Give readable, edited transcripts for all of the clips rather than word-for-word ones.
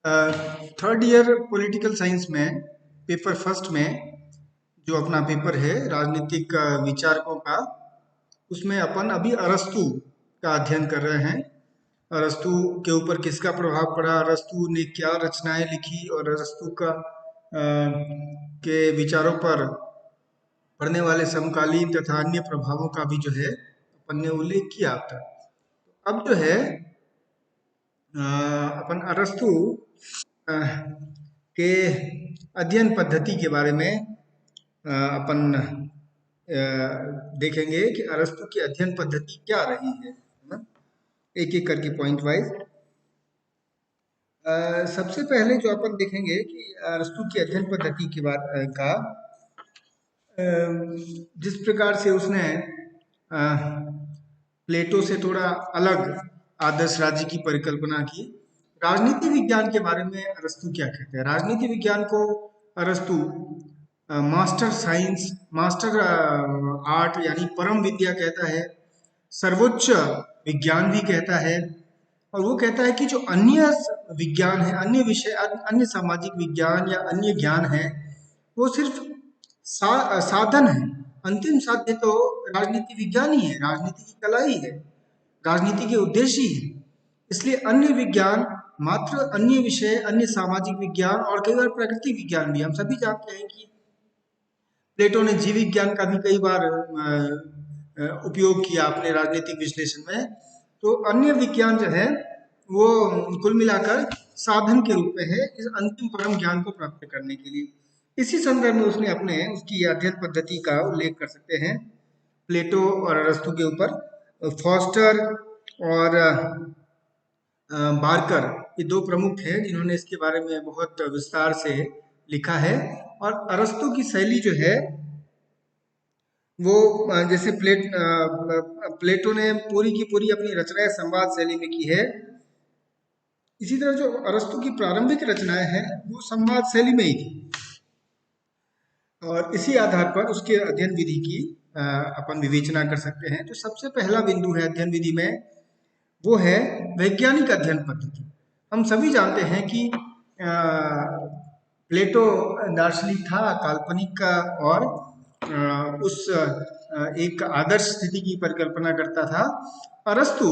Third year political science में paper first में जो अपना पेपर है राजनीतिक विचारकों का, उसमें अपन अभी अरस्तु का अध्ययन कर रहे हैं। अरस्तु के ऊपर किसका प्रभाव पड़ा, अरस्तु ने क्या रचनाएं लिखी और अरस्तु का के विचारों पर पड़ने वाले समकालीन तथा अन्य प्रभावों का भी जो है अपन ने उल्लेख किया था। अब जो है अपन अरस्तु अ, के अध्ययन पद्धति के बारे में अपन देखेंगे कि अरस्तु की अध्ययन पद्धति क्या रही है ना, एक एक करके पॉइंट वाइज। सबसे पहले जो अपन देखेंगे कि अरस्तु की अध्ययन पद्धति के बारे का जिस प्रकार से उसने प्लेटो से थोड़ा अलग आदर्श राज्य की परिकल्पना की। राजनीति विज्ञान के बारे में अरस्तु क्या कहते हैं? राजनीति विज्ञान को अरस्तु मास्टर साइंस, मास्टर आर्ट यानी परम विद्या कहता है, सर्वोच्च विज्ञान भी कहता है। और वो कहता है कि जो अन्य विज्ञान है, अन्य विषय, अन्य सामाजिक विज्ञान या अन्य ज्ञान है, वो सिर्फ साधन है। अंतिम साध्य तो राजनीति विज्ञान ही है, राजनीति की कला ही है, राजनीति के उद्देश्य ही है। इसलिए अन्य विज्ञान मात्र अन्य विषय, अन्य सामाजिक विज्ञान और कई बार प्रकृति विज्ञान भी, हम सभी जानते हैं कि प्लेटो ने जीव विज्ञान का भी कई बार उपयोग किया अपने राजनीतिक विश्लेषण में। तो अन्य विज्ञान जो है वो कुल मिलाकर साधन के रूप में है इस अंतिम परम ज्ञान को प्राप्त करने के लिए। इसी संदर्भ में उसने अपने उसकी अध्ययन पद्धति का उल्लेख कर सकते हैं प्लेटो और अरस्तु के ऊपर। फॉस्टर और बार्कर, ये दो प्रमुख हैं जिन्होंने इसके बारे में बहुत विस्तार से लिखा है। और अरस्तु की शैली जो है वो जैसे प्लेटो ने पूरी की पूरी अपनी रचनाएं संवाद शैली में की है, इसी तरह जो अरस्तु की प्रारंभिक रचनाएं हैं वो संवाद शैली में ही थी। और इसी आधार पर उसके अध्ययन विधि की अपन विवेचना कर सकते हैं। तो सबसे पहला बिंदु है अध्ययन विधि में, वो है वैज्ञानिक अध्ययन पद्धति। हम सभी जानते हैं कि प्लेटो दार्शनिक था, काल्पनिक और उस एक आदर्श स्थिति की परिकल्पना करता था। अरस्तु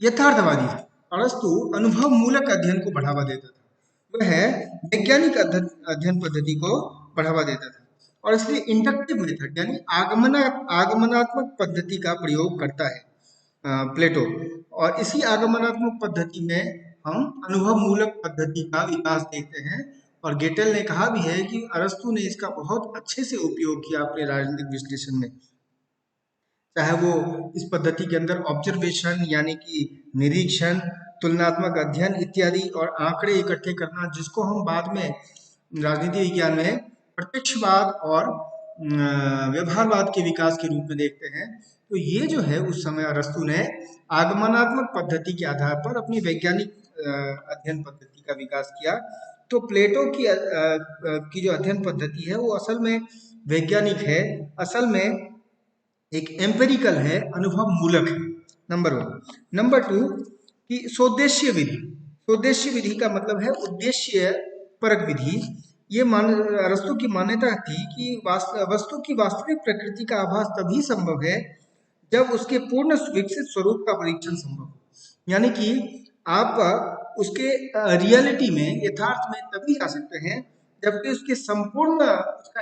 यथार्थवादी था। अरस्तु अनुभव मूलक अध्ययन को बढ़ावा देता था, वह वैज्ञानिक अध्ययन पद्धति को बढ़ावा देता था और इसलिए इंडक्टिव मेथड यानी आगमनात्मक पद्धति का प्रयोग करता है प्लेटो। और इसी आगमनात्मक पद्धति में हम अनुभव मूलक पद्धति का विकास देखते हैं। और गेटल ने कहा भी है कि अरस्तु ने इसका बहुत अच्छे से उपयोग किया अपने राजनीतिक विश्लेषण में, चाहे वो इस पद्धति के अंदर ऑब्जर्वेशन यानी कि निरीक्षण, तुलनात्मक अध्ययन इत्यादि और आंकड़े इकट्ठे करना, जिसको हम बाद में राजनीति विज्ञान में प्रत्यक्षवाद और व्यवहारवाद के विकास के रूप में देखते हैं। तो ये जो है उस समय अरस्तु ने आगमनात्मक पद्धति के आधार पर अपनी वैज्ञानिक अध्ययन पद्धति का विकास किया। तो प्लेटो की जो अध्ययन पद्धति है वो असल में वैज्ञानिक है, असल में एक एम्पेरिकल है, अनुभव मूलक है, नंबर वन। नंबर टू कि स्वोद्देश्य विधि। स्वोद्देश्य विधि का मतलब है उद्देश्य परक विधि। ये अरस्तु की मान्यता थी कि वस्तु की वास्तविक प्रकृति का आभास तभी संभव है जब उसके पूर्ण विकसित स्वरूप का परीक्षण संभव हो। यानी कि आप उसके रियलिटी में, यथार्थ में तभी आ सकते हैं जबकि उसके संपूर्ण, उसका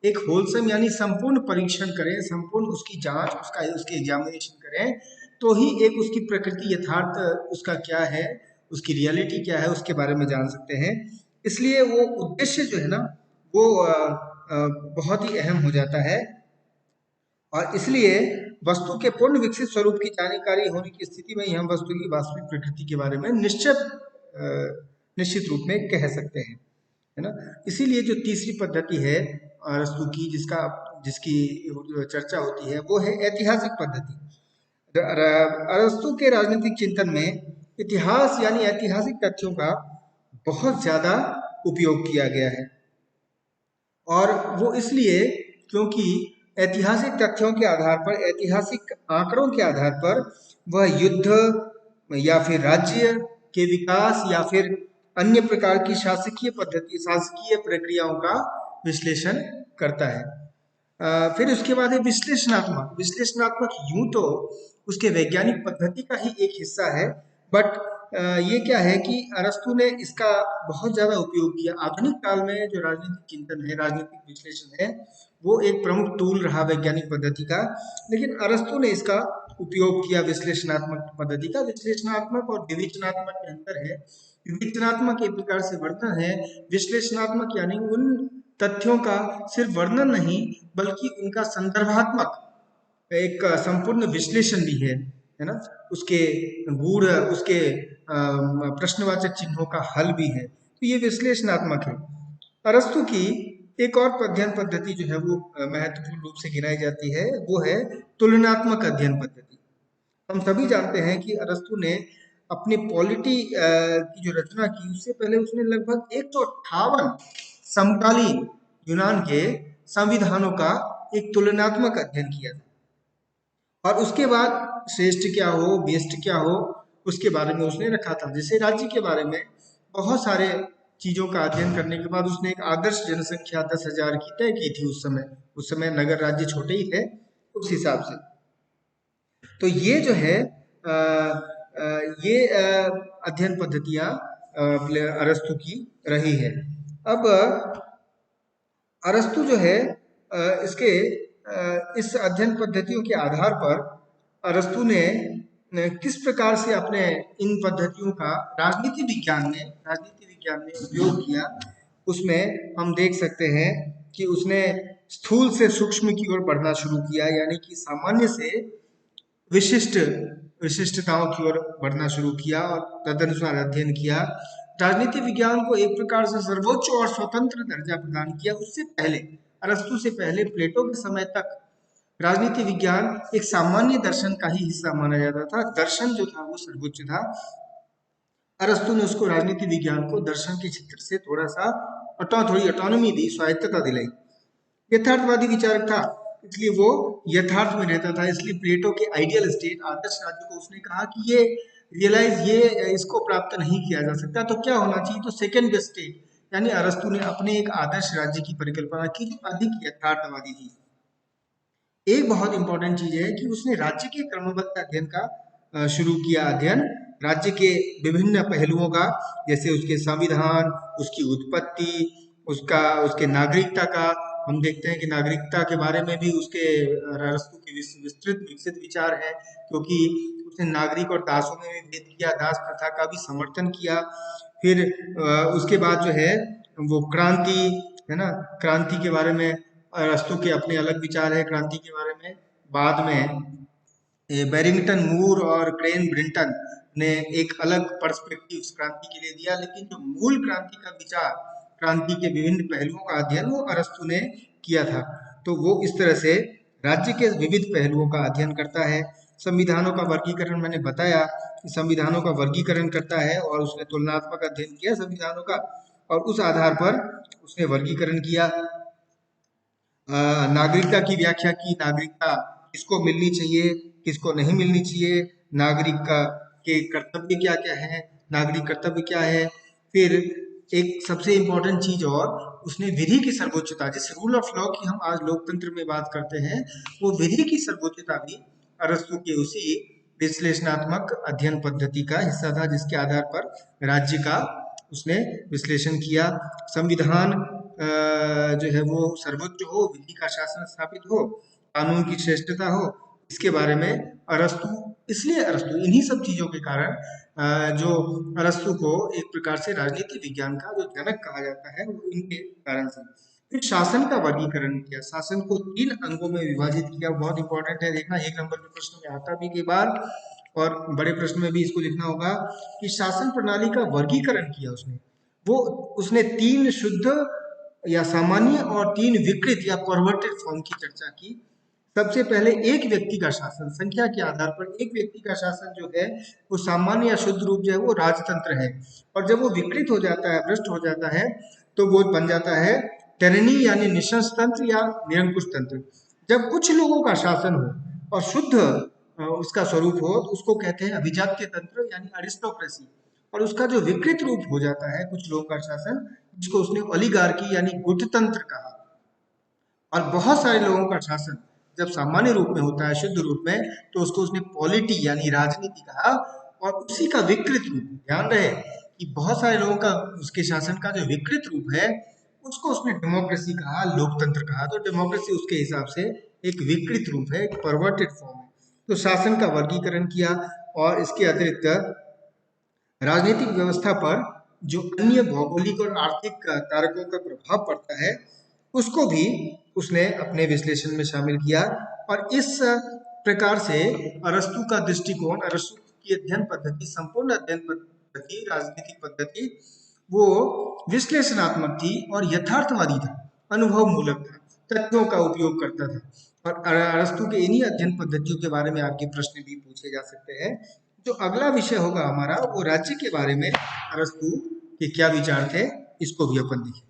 एक होलसम यानी संपूर्ण परीक्षण करें, संपूर्ण उसकी जांच, उसके एग्जामिनेशन करें, तो ही एक उसकी प्रकृति, यथार्थ उसका क्या है, उसकी रियलिटी क्या है, उसके बारे में जान सकते हैं। इसलिए वो उद्देश्य जो है ना वो बहुत ही अहम हो जाता है। और इसलिए वस्तु के पूर्ण विकसित स्वरूप की जानकारी होने की स्थिति में ही हम वस्तु की वास्तविक प्रकृति के बारे में निश्चित रूप में कह सकते हैं, है ना। इसीलिए जो तीसरी पद्धति है अरस्तु की, जिसकी चर्चा होती है, वो है ऐतिहासिक पद्धति। अरस्तु के राजनीतिक चिंतन में इतिहास यानी ऐतिहासिक तथ्यों का बहुत ज्यादा उपयोग किया गया है। और वो इसलिए क्योंकि ऐतिहासिक तथ्यों के आधार पर, ऐतिहासिक आंकड़ों के आधार पर वह युद्ध, या फिर राज्य के विकास या फिर अन्य प्रकार की शासकीय प्रक्रियाओं का विश्लेषण करता है। फिर उसके बाद है विश्लेषणात्मक। विश्लेषणात्मक यूं तो उसके वैज्ञानिक पद्धति का ही एक हिस्सा है, बट ये क्या है कि अरस्तु ने इसका बहुत ज्यादा उपयोग किया। आधुनिक काल में जो राजनीतिक चिंतन है, राजनीतिक विश्लेषण है, वो एक प्रमुख टूल रहा वैज्ञानिक पद्धति का, लेकिन अरस्तु ने इसका उपयोग किया विश्लेषणात्मक पद्धति का। विश्लेषणात्मक और विवेचनात्मक में अंतर है। विवेचनात्मक एक प्रकार से वर्णन है, विश्लेषणात्मक यानी उन तथ्यों का सिर्फ वर्णन नहीं बल्कि उनका संदर्भात्मक एक संपूर्ण विश्लेषण भी है ना, उसके गूढ़, उसके प्रश्नवाचक चिन्हों का हल भी है, तो ये विश्लेषणात्मक है। अरस्तु की एक और अध्ययन पद्धति जो है वो महत्वपूर्ण रूप से गिनाई जाती है, वो है तुलनात्मक अध्ययन पद्धति। हम सभी जानते हैं कि अरस्तु ने अपने पॉलिटी की जो रचना की, उससे पहले उसने लगभग 158 समकालीन यूनान के संविधानों का एक तुलनात्मक अध्ययन किया था, और उसके बाद श्रेष्ठ क्या हो, बेस्ट क्या हो, उसके बारे में उसने रखा था। जैसे राज्य के बारे में बहुत सारे चीजों का अध्ययन करने के बाद उसने एक आदर्श जनसंख्या 10,000 की तय की थी। उस समय नगर राज्य छोटे ही थे उस हिसाब से। तो ये जो है ये अध्ययन पद्धतियां अरस्तु की रही है। अब अरस्तु जो है इसके इस अध्ययन पद्धतियों के आधार पर अरस्तु ने किस प्रकार से अपने इन पद्धतियों का राजनीति विज्ञान में उपयोग किया, उसमें हम देख सकते हैं कि उसने स्थूल से सूक्ष्म की ओर बढ़ना शुरू किया, यानी कि सामान्य से विशिष्टताओं की ओर बढ़ना शुरू किया और तदनुसार अध्ययन किया। राजनीति विज्ञान को एक प्रकार से सर्वोच्च और स्वतंत्र दर्जा प्रदान किया। उससे पहले, अरस्तु से पहले, प्लेटो के समय तक राजनीति विज्ञान एक सामान्य दर्शन का ही हिस्सा माना जाता था। दर्शन जो था वो सर्वोच्च था। अरस्तु ने उसको, राजनीति विज्ञान को, दर्शन के क्षेत्र से थोड़ा सा थोड़ी ऑटोनॉमी दी, स्वायत्तता दिलाई। यथार्थवादी विचारक था, इसलिए वो यथार्थ में रहता था। इसलिए प्लेटो के आइडियल स्टेट, आदर्श राज्य को उसने कहा कि ये इसको प्राप्त नहीं किया जा सकता, तो क्या होना चाहिए, तो सेकेंड बेस्ट स्टेट, यानी अरस्तु ने अपने एक आदर्श राज्य की परिकल्पना की जो अधिक यथार्थवादी थी। एक बहुत इंपॉर्टेंट चीज है कि उसने राज्य के क्रमबद्ध अध्ययन का शुरू किया। अध्ययन राज्य के विभिन्न पहलुओं का, जैसे उसके संविधान, उसकी उत्पत्ति, उसके नागरिकता का। हम देखते हैं कि नागरिकता के बारे में भी उसके अरस्तु के विस्तृत विकसित विचार है, क्योंकि उसने नागरिक और दासों में भी भेद किया, दास प्रथा का भी समर्थन किया। फिर उसके बाद जो है वो क्रांति है ना, क्रांति के बारे में अरस्तु के अपने अलग विचार है क्रांति के बारे में। बाद में बैरिंगटन मूर और क्रेन ब्रिंटन ने एक अलग पर्सपेक्टिव क्रांति के लिए दिया, लेकिन जो मूल क्रांति का विचार, क्रांति के विभिन्न पहलुओं का अध्ययन, वो अरस्तु ने किया था। तो वो इस तरह से राज्य के विविध पहलुओं का अध्ययन करता है। संविधानों का वर्गीकरण मैंने बताया कि संविधानों का वर्गीकरण करता है, और उसने तुलनात्मक अध्ययन किया संविधानों का, और उस आधार पर उसने वर्गीकरण किया। नागरिकता की व्याख्या की, नागरिकता किसको मिलनी चाहिए, किसको नहीं मिलनी चाहिए, नागरिक के कर्तव्य क्या क्या है, नागरिक कर्तव्य क्या है। फिर एक सबसे इम्पोर्टेंट चीज, और उसने विधि की सर्वोच्चता, जिस रूल ऑफ लॉ की हम आज लोकतंत्र में बात करते हैं, वो विधि की सर्वोच्चता भी अरस्तु के उसी विश्लेषणात्मक अध्ययन पद्धति का हिस्सा था, जिसके आधार पर राज्य का उसने विश्लेषण किया। संविधान जो है वो सर्वोच्च हो, विधि का शासन स्थापित हो, कानून की श्रेष्ठता हो, इसके बारे में अरस्तु, इसलिए अरस्तु इन्हीं सब चीजों के कारण जो अरस्तु को एक प्रकार से राजनीति विज्ञान का जो जनक कहा जाता है, वो इनके कारण से। फिर शासन का वर्गीकरण किया, शासन को 3 अंगों में विभाजित किया। बहुत इंपॉर्टेंट है, देखना 1 नंबर के प्रश्न में आता भी कई बार, और बड़े प्रश्न में भी इसको लिखना होगा कि शासन प्रणाली का वर्गीकरण किया उसने 3 शुद्ध या सामान्य और 3 विकृत या परवर्टेड फॉर्म की चर्चा की। सबसे पहले एक व्यक्ति का शासन, संख्या के आधार पर एक व्यक्ति का शासन जो है वो सामान्य या शुद्ध रूप जो है वो राजतंत्र है, और जब वो विकृत हो जाता है, भ्रष्ट हो जाता है, तो वो बन जाता है टेरनी यानी निशंस तंत्र या निरंकुश तंत्र। जब कुछ लोगों का शासन हो और शुद्ध उसका स्वरूप हो तो उसको कहते हैं अभिजात्य तंत्र यानी अरिस्टोक्रेसी। और उसका जो विकृत रूप हो जाता है कुछ लोगों का शासन, जिसको उसने ओलिगार्की यानी गुटतंत्र कहा। और बहुत सारे लोगों का शासन जब सामान्य रूप में होता है, शुद्ध रूप में, तो उसको उसने पॉलिटी यानी राजनीति कहा। और उसी का विकृत रूप, ध्यान रहे कि बहुत सारे लोगों का उसके शासन का जो विकृत रूप है उसको उसने डेमोक्रेसी कहा, लोकतंत्र कहा। तो डेमोक्रेसी उसके हिसाब से एक विकृत रूप है, एक परवर्टेड फॉर्म है। तो शासन का वर्गीकरण किया और इसके अतिरिक्त राजनीतिक व्यवस्था पर जो अन्य भौगोलिक और आर्थिक कारकों का प्रभाव पड़ता है उसको भी उसने अपने विश्लेषण में शामिल किया। और इस प्रकार से अरस्तु का दृष्टिकोण, अरस्तु की अध्ययन पद्धति, संपूर्ण अध्ययन पद्धति, राजनीतिक पद्धति, वो विश्लेषणात्मक थी और यथार्थवादी था, अनुभव मूलक था, तथ्यों का उपयोग करता था। और अरस्तु के इन्हीं अध्ययन पद्धतियों के बारे में आपके प्रश्न भी पूछे जा सकते हैं। जो अगला विषय होगा हमारा वो राज्य के बारे में, अरस्तु के क्या विचार थे, इसको भी अपन देखेंगे।